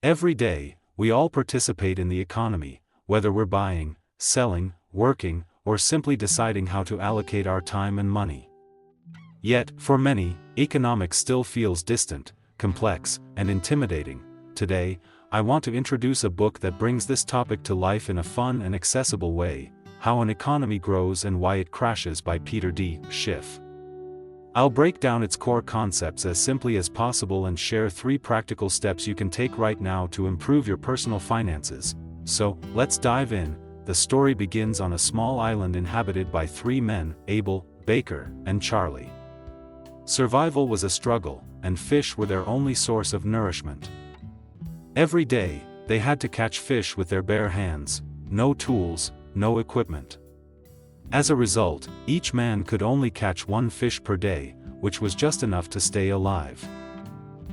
Every day, we all participate in the economy, whether we're buying, selling, working, or simply deciding how to allocate our time and money. Yet, for many, economics still feels distant, complex, and intimidating. Today, I want to introduce a book that brings this topic to life in a fun and accessible way, How an Economy Grows and Why It Crashes by Peter D. Schiff. I'll break down its core concepts as simply as possible and share 3 practical steps you can take right now to improve your personal finances. So, let's dive in. The story begins on a small island inhabited by 3 men, Abel, Baker, and Charlie. Survival was a struggle, and fish were their only source of nourishment. Every day, they had to catch fish with their bare hands, no tools, no equipment. As a result, each man could only catch 1 fish per day, which was just enough to stay alive.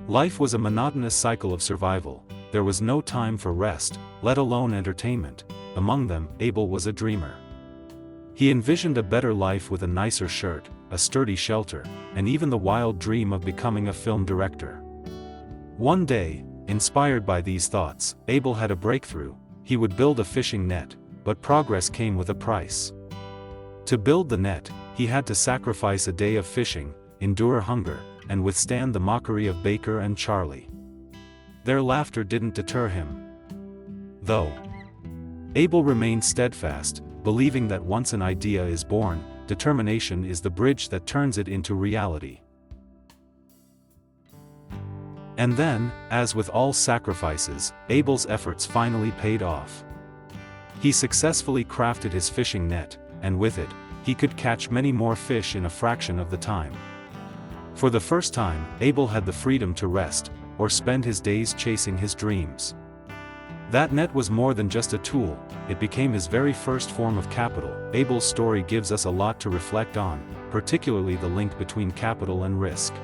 Life was a monotonous cycle of survival. There was no time for rest, let alone entertainment. Among them, Abel was a dreamer. He envisioned a better life with a nicer shirt, a sturdy shelter, and even the wild dream of becoming a film director. One day, inspired by these thoughts, Abel had a breakthrough. He would build a fishing net, but progress came with a price. To build the net, he had to sacrifice a day of fishing, endure hunger, and withstand the mockery of Baker and Charlie. Their laughter didn't deter him, though. Abel remained steadfast, believing that once an idea is born, determination is the bridge that turns it into reality. And then, as with all sacrifices, Abel's efforts finally paid off. He successfully crafted his fishing net, and with it, he could catch many more fish in a fraction of the time. For the first time, Abel had the freedom to rest, or spend his days chasing his dreams. That net was more than just a tool, it became his very first form of capital. Abel's story gives us a lot to reflect on, particularly the link between capital and risk.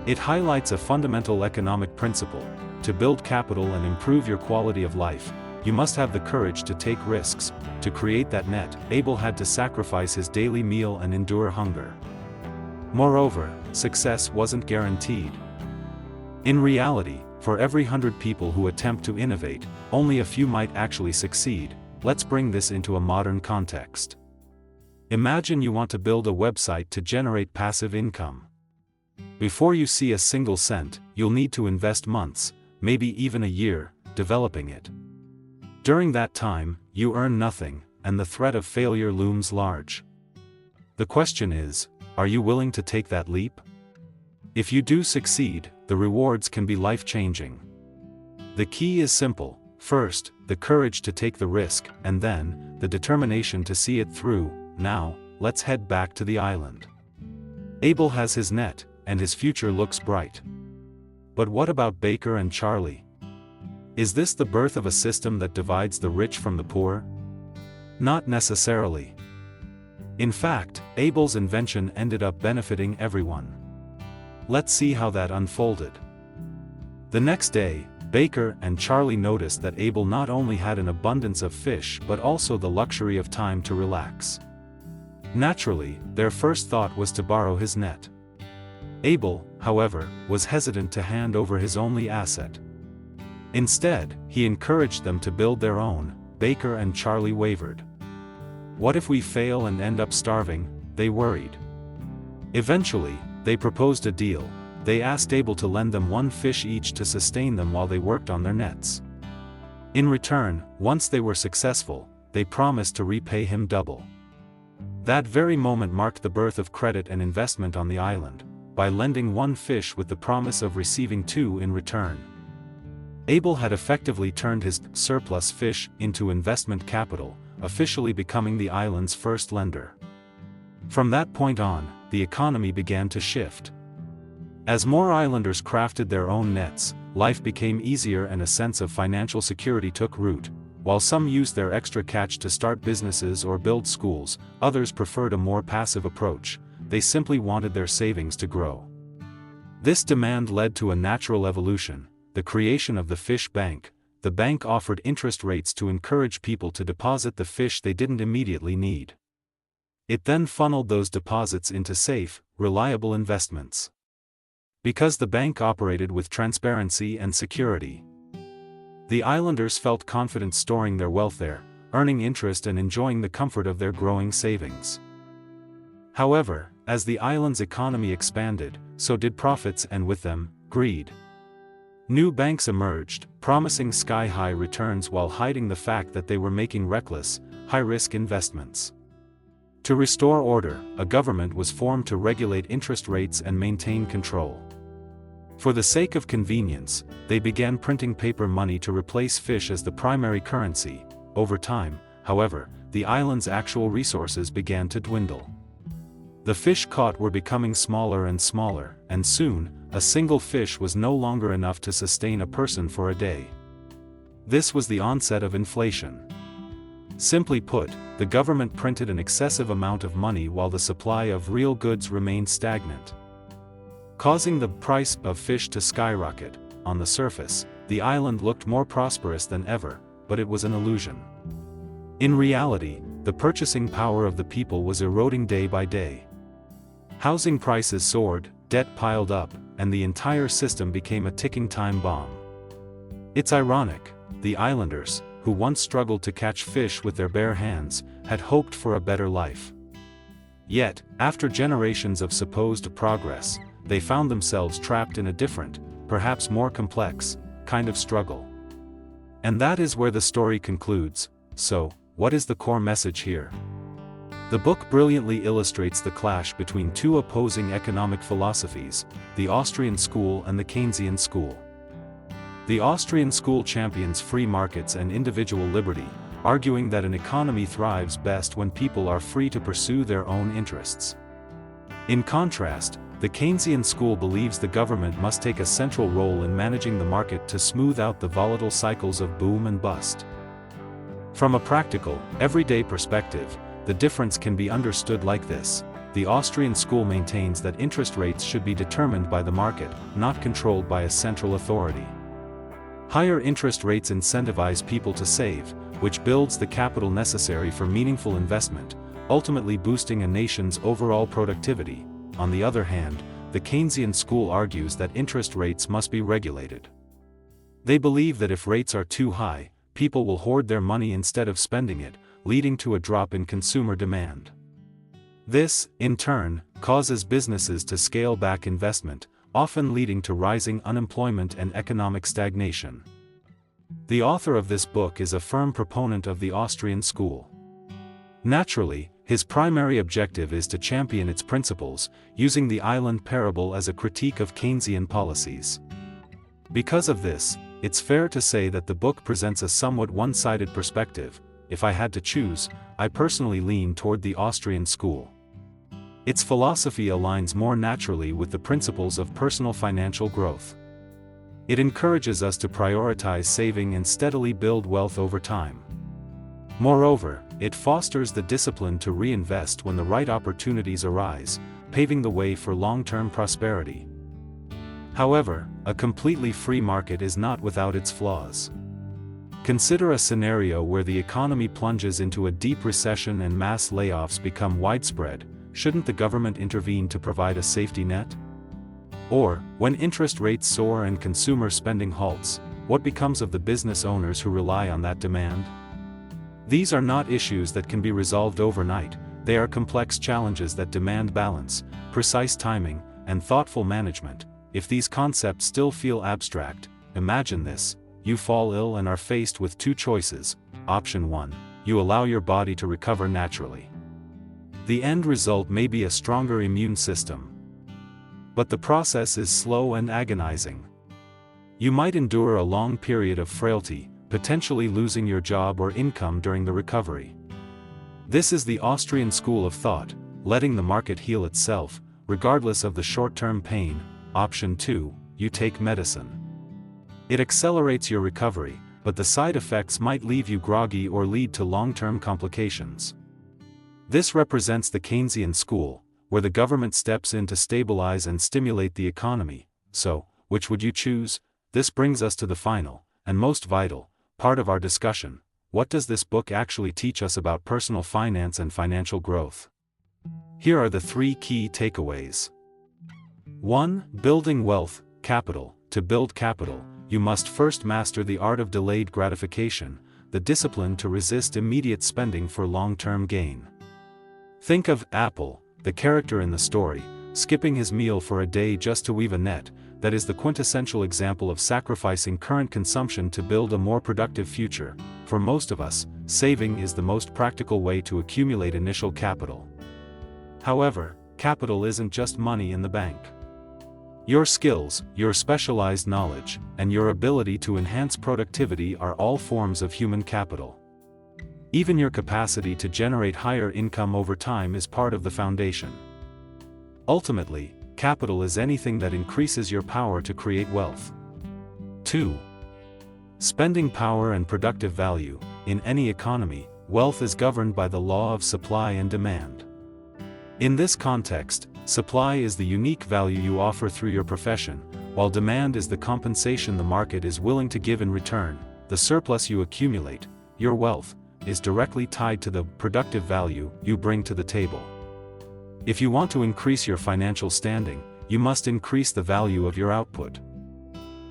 It highlights a fundamental economic principle: to build capital and improve your quality of life, you must have the courage to take risks. To create that net, Abel had to sacrifice his daily meal and endure hunger. Moreover, success wasn't guaranteed. In reality, for every 100 people who attempt to innovate, only a few might actually succeed. Let's bring this into a modern context. Imagine you want to build a website to generate passive income. Before you see a single cent, you'll need to invest months, maybe even a year, developing it. During that time, you earn nothing, and the threat of failure looms large. The question is, are you willing to take that leap? If you do succeed, the rewards can be life-changing. The key is simple: first, the courage to take the risk, and then, the determination to see it through. Now, let's head back to the island. Abel has his net, and his future looks bright. But what about Baker and Charlie? Is this the birth of a system that divides the rich from the poor? Not necessarily. In fact, Abel's invention ended up benefiting everyone. Let's see how that unfolded. The next day, Baker and Charlie noticed that Abel not only had an abundance of fish but also the luxury of time to relax. Naturally, their first thought was to borrow his net. Abel, however, was hesitant to hand over his only asset. Instead, he encouraged them to build their own. Baker and Charlie wavered. What if we fail and end up starving? They worried. Eventually, they proposed a deal. They asked Abel to lend them 1 fish each to sustain them while they worked on their nets. In return, once they were successful, they promised to repay him double. That very moment marked the birth of credit and investment on the island, by lending 1 fish with the promise of receiving 2 in return. Abel had effectively turned his surplus fish into investment capital, officially becoming the island's first lender. From that point on, the economy began to shift. As more islanders crafted their own nets, life became easier and a sense of financial security took root. While some used their extra catch to start businesses or build schools, others preferred a more passive approach. They simply wanted their savings to grow. This demand led to a natural evolution: the creation of the fish bank. The bank offered interest rates to encourage people to deposit the fish they didn't immediately need. It then funneled those deposits into safe, reliable investments. Because the bank operated with transparency and security, The islanders felt confident storing their wealth there, earning interest and enjoying the comfort of their growing savings. However, as the island's economy expanded, so did profits and with them, greed. New banks emerged, promising sky-high returns while hiding the fact that they were making reckless, high-risk investments. To restore order, a government was formed to regulate interest rates and maintain control. For the sake of convenience, they began printing paper money to replace fish as the primary currency. Over time, however, the island's actual resources began to dwindle. The fish caught were becoming smaller and smaller, and soon, a single fish was no longer enough to sustain a person for a day. This was the onset of inflation. Simply put, the government printed an excessive amount of money while the supply of real goods remained stagnant, causing the price of fish to skyrocket. On the surface, the island looked more prosperous than ever, but it was an illusion. In reality, the purchasing power of the people was eroding day by day. Housing prices soared, debt piled up, and the entire system became a ticking time bomb. It's ironic, the islanders, who once struggled to catch fish with their bare hands, had hoped for a better life. Yet, after generations of supposed progress, they found themselves trapped in a different, perhaps more complex, kind of struggle. And that is where the story concludes. So, what is the core message here? The book brilliantly illustrates the clash between two opposing economic philosophies, the Austrian school and the Keynesian school. The Austrian school champions free markets and individual liberty, arguing that an economy thrives best when people are free to pursue their own interests. In contrast, the Keynesian school believes the government must take a central role in managing the market to smooth out the volatile cycles of boom and bust. From a practical, everyday perspective, the difference can be understood like this. The Austrian school maintains that interest rates should be determined by the market, not controlled by a central authority. Higher interest rates incentivize people to save, which builds the capital necessary for meaningful investment, ultimately boosting a nation's overall productivity. On the other hand, the Keynesian school argues that interest rates must be regulated. They believe that if rates are too high, people will hoard their money instead of spending it, leading to a drop in consumer demand. This, in turn, causes businesses to scale back investment, often leading to rising unemployment and economic stagnation. The author of this book is a firm proponent of the Austrian school. Naturally, his primary objective is to champion its principles, using the island parable as a critique of Keynesian policies. Because of this, it's fair to say that the book presents a somewhat one-sided perspective. If I had to choose, I personally lean toward the Austrian school. Its philosophy aligns more naturally with the principles of personal financial growth. It encourages us to prioritize saving and steadily build wealth over time. Moreover, it fosters the discipline to reinvest when the right opportunities arise, paving the way for long-term prosperity. However, a completely free market is not without its flaws. Consider a scenario where the economy plunges into a deep recession and mass layoffs become widespread. Shouldn't the government intervene to provide a safety net? Or, when interest rates soar and consumer spending halts, what becomes of the business owners who rely on that demand? These are not issues that can be resolved overnight. They are complex challenges that demand balance, precise timing, and thoughtful management. If these concepts still feel abstract, imagine this. You fall ill and are faced with two choices. Option 1, you allow your body to recover naturally. The end result may be a stronger immune system. But the process is slow and agonizing. You might endure a long period of frailty, potentially losing your job or income during the recovery. This is the Austrian school of thought, letting the market heal itself, regardless of the short-term pain. Option 2, you take medicine. It accelerates your recovery, but the side effects might leave you groggy or lead to long-term complications. This represents the Keynesian school, where the government steps in to stabilize and stimulate the economy. So, which would you choose? This brings us to the final, and most vital, part of our discussion. What does this book actually teach us about personal finance and financial growth? Here are the 3 key takeaways. 1. Building wealth, capital. To build capital, you must first master the art of delayed gratification, the discipline to resist immediate spending for long-term gain. Think of Apple, the character in the story, skipping his meal for a day just to weave a net. That is the quintessential example of sacrificing current consumption to build a more productive future. For most of us, saving is the most practical way to accumulate initial capital. However, capital isn't just money in the bank. Your skills, your specialized knowledge, and your ability to enhance productivity are all forms of human capital. Even your capacity to generate higher income over time is part of the foundation. Ultimately, capital is anything that increases your power to create wealth. 2. Spending power and productive value. In any economy, wealth is governed by the law of supply and demand. In this context, supply is the unique value you offer through your profession, while demand is the compensation the market is willing to give in return. The surplus you accumulate, your wealth, is directly tied to the productive value you bring to the table. If you want to increase your financial standing, you must increase the value of your output.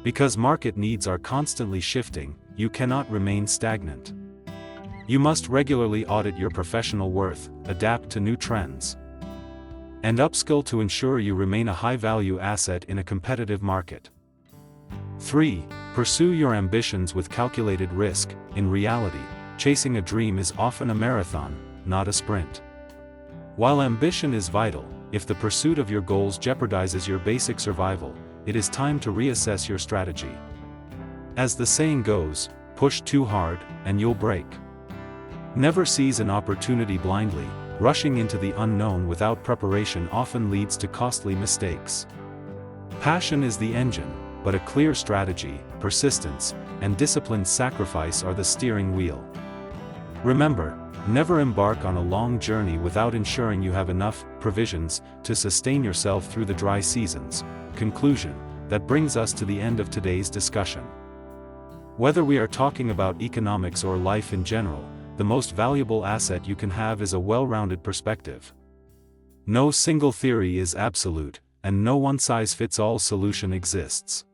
Because market needs are constantly shifting, you cannot remain stagnant. You must regularly audit your professional worth, adapt to new trends, and upskill to ensure you remain a high-value asset in a competitive market. 3. Pursue your ambitions with calculated risk. In reality, chasing a dream is often a marathon, not a sprint. While ambition is vital, if the pursuit of your goals jeopardizes your basic survival, it is time to reassess your strategy. As the saying goes, push too hard, and you'll break. Never seize an opportunity blindly. Rushing into the unknown without preparation often leads to costly mistakes. Passion is the engine, but a clear strategy, persistence, and disciplined sacrifice are the steering wheel. Remember, never embark on a long journey without ensuring you have enough provisions to sustain yourself through the dry seasons. Conclusion. That brings us to the end of today's discussion. Whether we are talking about economics or life in general, the most valuable asset you can have is a well-rounded perspective. No single theory is absolute, and no one-size-fits-all solution exists.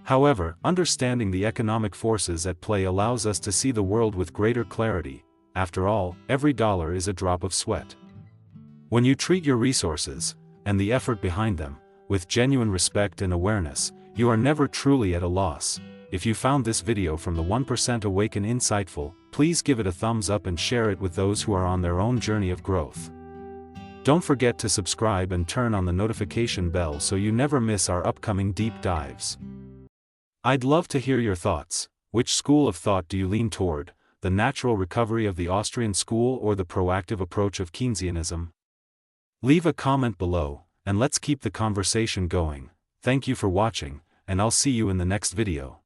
However, understanding the economic forces at play allows us to see the world with greater clarity. After all, every dollar is a drop of sweat. When you treat your resources, and the effort behind them, with genuine respect and awareness, you are never truly at a loss. If you found this video from the 1% Awaken insightful, please give it a thumbs up and share it with those who are on their own journey of growth. Don't forget to subscribe and turn on the notification bell so you never miss our upcoming deep dives. I'd love to hear your thoughts. Which school of thought do you lean toward? The natural recovery of the Austrian school or the proactive approach of Keynesianism? Leave a comment below, and let's keep the conversation going. Thank you for watching, and I'll see you in the next video.